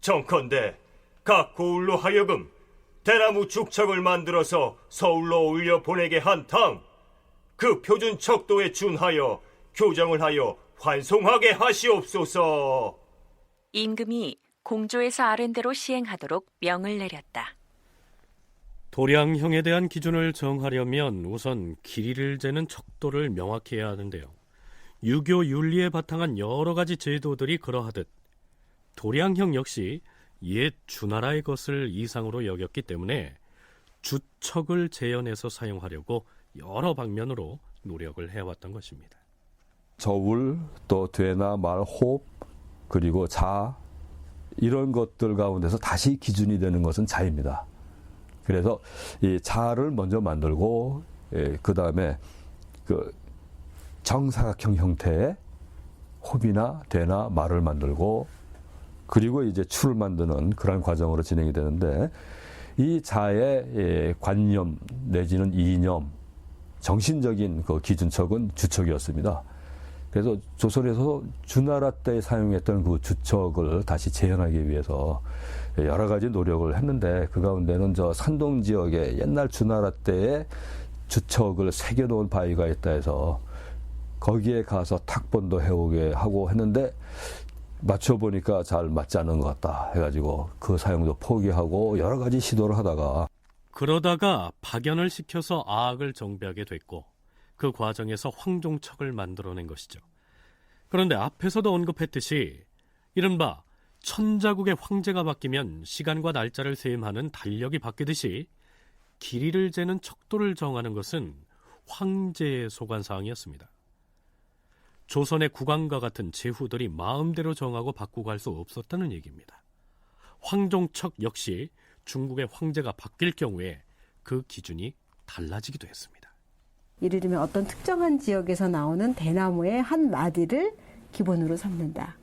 S11: 정컨대 각 고을로 하여금 대나무 죽척을 만들어서 서울로 올려 보내게 한 당 그 표준 척도에 준하여 교정을 하여 환송하게 하시옵소서.
S1: 임금이 공조에서 아랜 대로 시행하도록 명을 내렸다.
S2: 도량형에 대한 기준을 정하려면 우선 길이를 재는 척도를 명확히 해야 하는데요. 유교 윤리에 바탕한 여러 가지 제도들이 그러하듯 도량형 역시 옛 주나라의 것을 이상으로 여겼기 때문에 주척을 재현해서 사용하려고 여러 방면으로 노력을 해왔던 것입니다.
S4: 저울, 또 되나 말, 호흡, 그리고 자, 이런 것들 가운데서 다시 기준이 되는 것은 자입니다. 그래서 이 자를 먼저 만들고, 그 다음에 그 정사각형 형태의 호비나 되나 말을 만들고, 그리고 이제 추를 만드는 그런 과정으로 진행이 되는데, 이 자의 관념 내지는 이념, 정신적인 그 기준척은 주척이었습니다. 그래서 조선에서 주나라 때 사용했던 그 주척을 다시 재현하기 위해서 여러 가지 노력을 했는데, 그 가운데는 저 산동 지역에 옛날 주나라 때의 주척을 새겨놓은 바위가 있다 해서 거기에 가서 탁본도 해오게 하고 했는데, 맞춰보니까 잘 맞지 않는 것 같다 해가지고 그 사용도 포기하고 여러 가지 시도를 하다가,
S2: 그러다가 박연을 시켜서 아악을 정비하게 됐고, 그 과정에서 황종척을 만들어낸 것이죠. 그런데 앞에서도 언급했듯이 이른바 천자국의 황제가 바뀌면 시간과 날짜를 셈하는 달력이 바뀌듯이 길이를 재는 척도를 정하는 것은 황제의 소관사항이었습니다. 조선의 국왕과 같은 제후들이 마음대로 정하고 바꾸고 할 수 없었다는 얘기입니다. 황종척 역시 중국의 황제가 바뀔 경우에 그 기준이 달라지기도 했습니다.
S6: 예를 들면 어떤 특정한 지역에서 나오는 대나무의 한 마디를 기본으로 삼는다.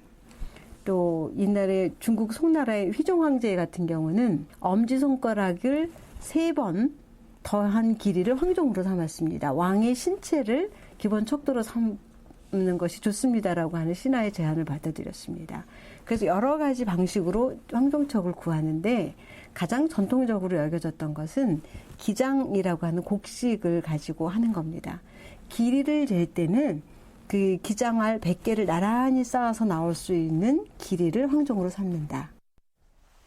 S6: 또 옛날에 중국 송나라의 휘종 황제 같은 경우는 엄지손가락을 3번 더한 길이를 황종으로 삼았습니다. 왕의 신체를 기본 척도로 삼는 것이 좋습니다라고 하는 신하의 제안을 받아들였습니다. 그래서 여러 가지 방식으로 황종척을 구하는데, 가장 전통적으로 여겨졌던 것은 기장이라고 하는 곡식을 가지고 하는 겁니다. 길이를 잴 때는 그 기장알 100개를 나란히 쌓아서 나올 수 있는 길이를 황종으로 삼는다.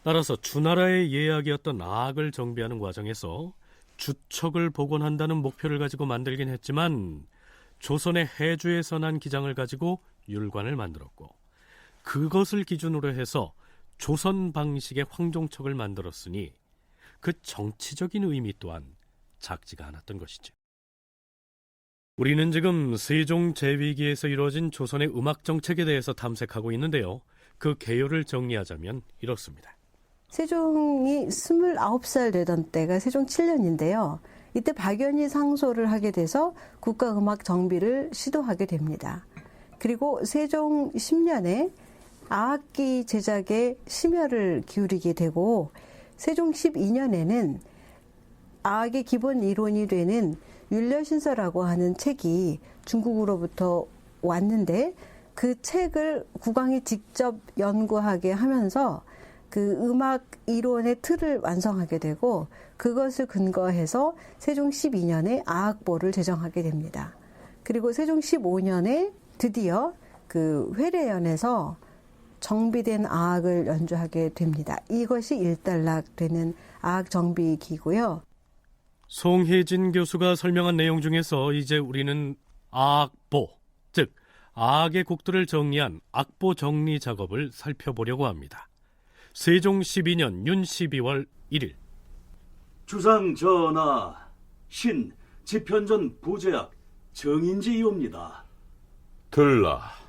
S2: 따라서 주나라의 예약이었던 아악을 정비하는 과정에서 주척을 복원한다는 목표를 가지고 만들긴 했지만, 조선의 해주에서 난 기장을 가지고 율관을 만들었고, 그것을 기준으로 해서 조선 방식의 황종척을 만들었으니 그 정치적인 의미 또한 작지가 않았던 것이죠. 우리는 지금 세종 제위기에서 이루어진 조선의 음악 정책에 대해서 탐색하고 있는데요. 그 개요를 정리하자면 이렇습니다.
S6: 세종이 29살 되던 때가 세종 7년인데요. 이때 박연이 상소를 하게 돼서 국가음악 정비를 시도하게 됩니다. 그리고 세종 10년에 아악기 제작에 심혈을 기울이게 되고, 세종 12년에는 아악의 기본 이론이 되는 율려신서라고 하는 책이 중국으로부터 왔는데, 그 책을 국왕이 직접 연구하게 하면서 그 음악 이론의 틀을 완성하게 되고, 그것을 근거해서 세종 12년에 아악보를 제정하게 됩니다. 그리고 세종 15년에 드디어 그 회례연에서 정비된 아악을 연주하게 됩니다. 이것이 일단락되는 아악 정비기고요.
S2: 송혜진 교수가 설명한 내용 중에서 이제 우리는 아악보, 즉 아악의 곡들을 정리한 악보 정리 작업을 살펴보려고 합니다. 세종 12년 윤 12월 1일
S12: 주상 전하, 신 지편전 부제학 정인지이옵니다.
S5: 들라.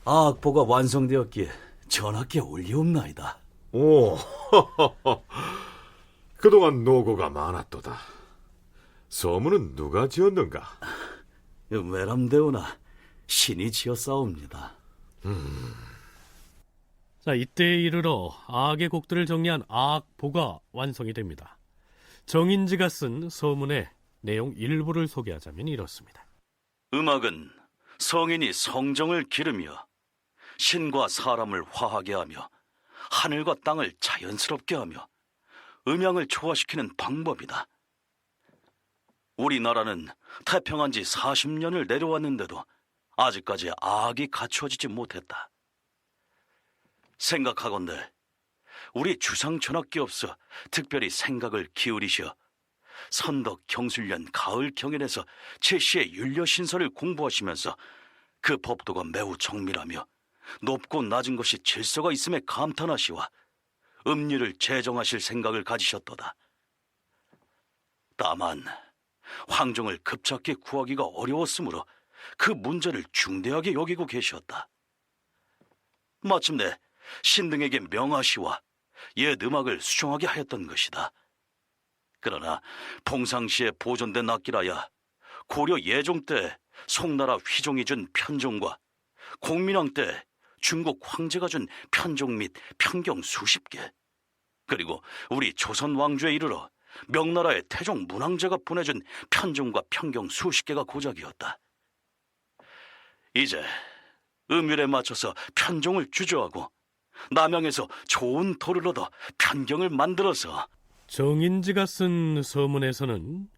S12: 아악보가 완성되었기에 전하께 올리옵나이다.
S5: 오, 그동안 노고가 많았도다. 소문은 누가 지었는가?
S12: 외람되오나 신이 지었사옵니다.
S2: 자, 이때에 이르러 아악의 곡들을 정리한 아악보가 완성이 됩니다. 정인지가 쓴 서문의 내용 일부를 소개하자면 이렇습니다.
S12: 음악은 성인이 성정을 기르며 신과 사람을 화하게 하며 하늘과 땅을 자연스럽게 하며 음양을 조화시키는 방법이다. 우리나라는 태평한 지 40년을 내려왔는데도 아직까지 아악이 갖추어지지 못했다. 생각하건대 우리 주상 전하께없어 특별히 생각을 기울이시어 선덕 경술련 가을 경연에서 최씨의 율려신서를 공부하시면서 그 법도가 매우 정밀하며 높고 낮은 것이 질서가 있음에 감탄하시와 음률을 제정하실 생각을 가지셨도다. 다만 황종을 급작게 구하기가 어려웠으므로 그 문제를 중대하게 여기고 계셨다. 마침내 신등에게 명하시와 옛 음악을 수정하게 하였던 것이다. 그러나 봉상시에 보존된 악기라야 고려 예종 때 송나라 휘종이 준 편종과 공민왕 때 중국 황제가 준 편종 및 편경 수십 개, 그리고 우리 조선 왕조에 이르러 명나라의 태종 문왕제가 보내준 편종과 편경 수십 개가 고작이었다. 이제 음율에 맞춰서 편종을 주저하고 남양에서 좋은 돌을 얻어 편경을 만들어서
S2: 정인지가 쓴 서문에서는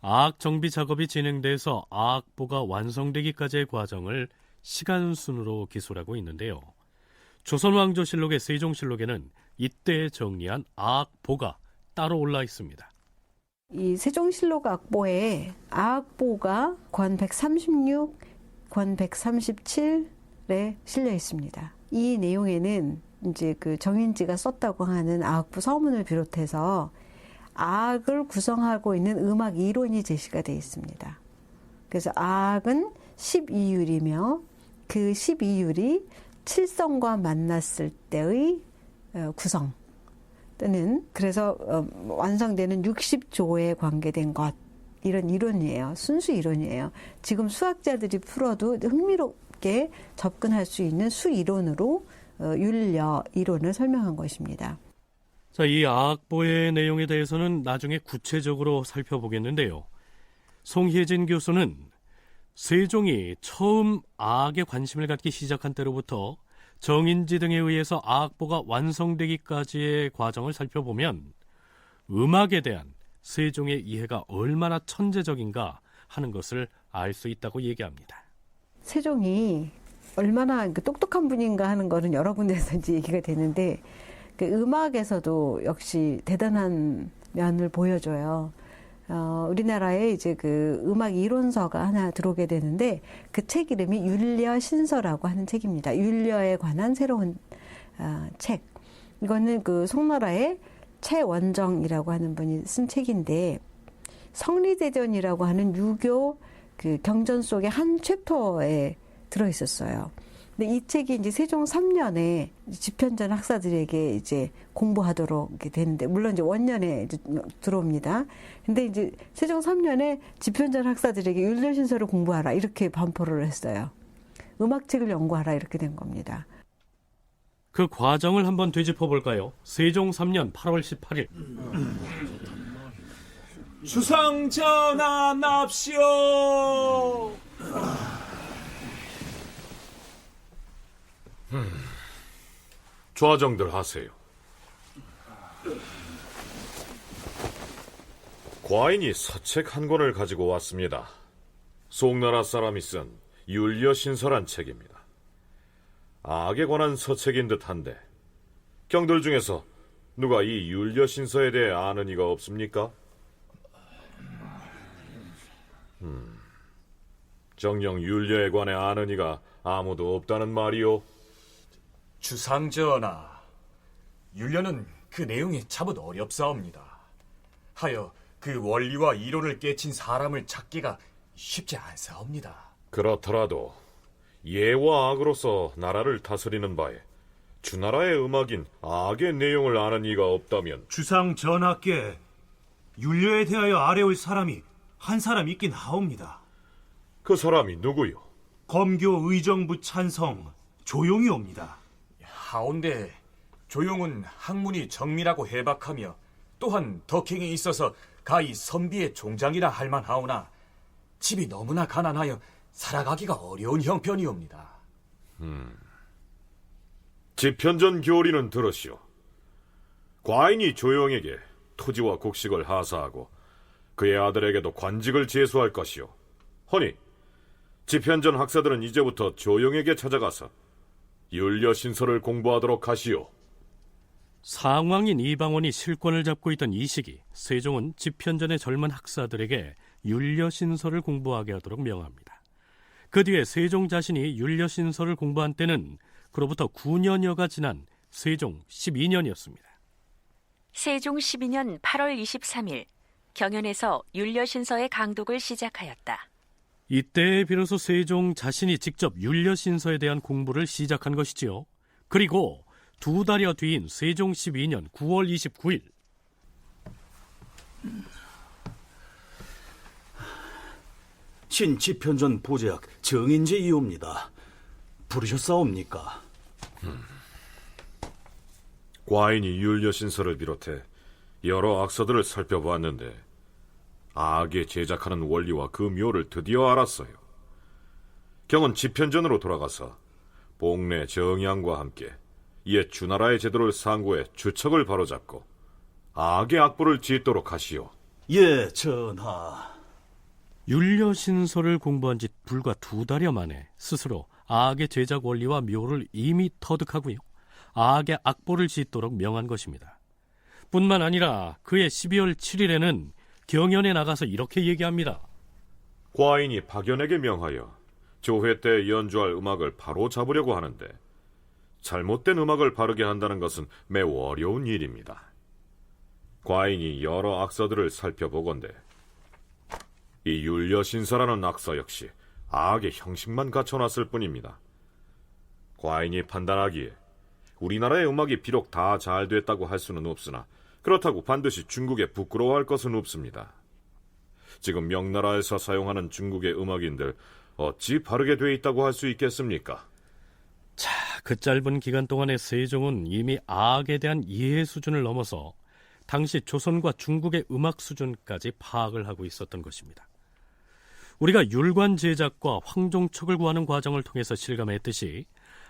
S2: 악 정비 작업이 진행돼서 악보가 완성되기까지의 과정을 시간순으로 기술하고 있는데요. 조선왕조실록의 세종실록에는 이때 정리한 악보가 따로 올라 있습니다.
S6: 이 세종실록 악보에 악보가 권 136, 권 137에 실려 있습니다. 이 내용에는 이제 그 정인지가 썼다고 하는 악보 서문을 비롯해서 악을 구성하고 있는 음악 이론이 제시가 되어 있습니다. 그래서 악은 12율이며 그 12율이 칠성과 만났을 때의 구성 또는 그래서 완성되는 60조에 관계된 것, 이런 이론이에요. 순수 이론이에요. 지금 수학자들이 풀어도 흥미롭게 접근할 수 있는 수이론으로 율려 이론을 설명한 것입니다.
S2: 자, 이 악보의 내용에 대해서는 나중에 구체적으로 살펴보겠는데요. 송혜진 교수는 세종이 처음 악에 관심을 갖기 시작한 때로부터 정인지 등에 의해서 악보가 완성되기까지의 과정을 살펴보면 음악에 대한 세종의 이해가 얼마나 천재적인가 하는 것을 알 수 있다고 얘기합니다.
S6: 세종이 얼마나 똑똑한 분인가 하는 거는 여러 군데에서 이제 얘기가 되는데 그 음악에서도 역시 대단한 면을 보여줘요. 우리나라에 이제 그 음악 이론서가 하나 들어오게 되는데 그 책 이름이 율려신서라고 하는 책입니다. 율려에 관한 새로운 책. 이거는 그 송나라의 최원정이라고 하는 분이 쓴 책인데 성리대전이라고 하는 유교 그 경전 속의 한 챕터에 들어 있었어요. 근데 이 책이 이제 세종 3년에 집현전 학사들에게 이제 공부하도록 되는데, 물론 이제 원년에 이제 들어옵니다. 근데 이제 세종 3년에 집현전 학사들에게 율려신서를 공부하라 이렇게 반포를 했어요. 음악책을 연구하라 이렇게 된 겁니다.
S2: 그 과정을 한번 되짚어 볼까요? 세종 3년 8월 18일.
S9: 주상 전하 납시오.
S5: 좌정들 하세요. 과인이 서책 한 권을 가지고 왔습니다. 송나라 사람이 쓴 율려신서란 책입니다. 악에 관한 서책인 듯한데 경들 중에서 누가 이 율려신서에 대해 아는 이가 없습니까? 정녕 율려에 관해 아는 이가 아무도 없다는 말이오?
S9: 주상전하, 율려는 그 내용이 참으 어렵사옵니다. 하여 그 원리와 이론을 깨친 사람을 찾기가 쉽지 않사옵니다.
S5: 그렇더라도 예와 악으로서 나라를 다스리는 바에 주나라의 음악인 악의 내용을 아는 이가 없다면
S10: 주상 전하께 율려에 대하여 아뢰올 사람이 한 사람 있긴 하옵니다.
S5: 그 사람이 누구요?
S10: 검교 의정부 찬성 조용이옵니다.
S9: 하온데 조용은 학문이 정밀하고 해박하며 또한 덕행이 있어서 가히 선비의 종장이라 할 만하오나 집이 너무나 가난하여 살아가기가 어려운 형편이옵니다.
S5: 집현전 교리는 들으시오. 과인이 조용에게 토지와 곡식을 하사하고 그의 아들에게도 관직을 제수할 것이오. 허니 집현전 학사들은 이제부터 조용에게 찾아가서 율려신서를 공부하도록 하시오.
S2: 상왕인 이방원이 실권을 잡고 있던 이 시기, 세종은 집현전의 젊은 학사들에게 율려신서를 공부하게 하도록 명합니다. 그 뒤에 세종 자신이 율려신서를 공부한 때는 그로부터 9년여가 지난 세종 12년이었습니다.
S1: 세종 12년 8월 23일 경연에서 율려신서의 강독을 시작하였다.
S2: 이때 비로소 세종 자신이 직접 율려신서에 대한 공부를 시작한 것이지요. 그리고 2달여 뒤인 세종 12년 9월 29일
S12: 신집현전 보제학 정인제이옵니다. 부르셨사옵니까?
S5: 과인이 율려신서를 비롯해 여러 악서들을 살펴보았는데 악에 제작하는 원리와 그 묘를 드디어 알았어요. 경은 집현전으로 돌아가서 복례 정양과 함께 옛 주나라의 제도를 상고해 주척을 바로잡고 악의 악보를 짓도록 하시오.
S12: 예, 전하.
S2: 율려신서를 공부한 지 불과 2달여 만에 스스로 악의 제작 원리와 묘를 이미 터득하고요, 악의 악보를 짓도록 명한 것입니다. 뿐만 아니라 그해 12월 7일에는 경연에 나가서 이렇게 얘기합니다.
S5: 과인이 박연에게 명하여 조회 때 연주할 음악을 바로 잡으려고 하는데 잘못된 음악을 바르게 한다는 것은 매우 어려운 일입니다. 과인이 여러 악서들을 살펴보건대 이 율려신서라는 악서 역시 악의 형식만 갖춰놨을 뿐입니다. 과인이 판단하기에 우리나라의 음악이 비록 다 잘 됐다고 할 수는 없으나 그렇다고 반드시 중국에 부끄러워할 것은 없습니다. 지금 명나라에서 사용하는 중국의 음악인들 어찌 바르게 돼 있다고 할 수 있겠습니까?
S2: 자, 그 짧은 기간 동안에 세종은 이미 악에 대한 이해 수준을 넘어서 당시 조선과 중국의 음악 수준까지 파악을 하고 있었던 것입니다. 우리가 율관 제작과 황종척을 구하는 과정을 통해서 실감했듯이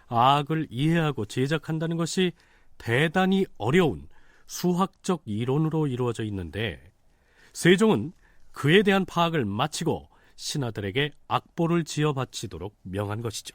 S2: 악을 이해하고 제작한다는 것이 대단히 어려운 수학적 이론으로 이루어져 있는데 세종은 그에 대한 파악을 마치고 신하들에게 악보를 지어 바치도록 명한 것이죠.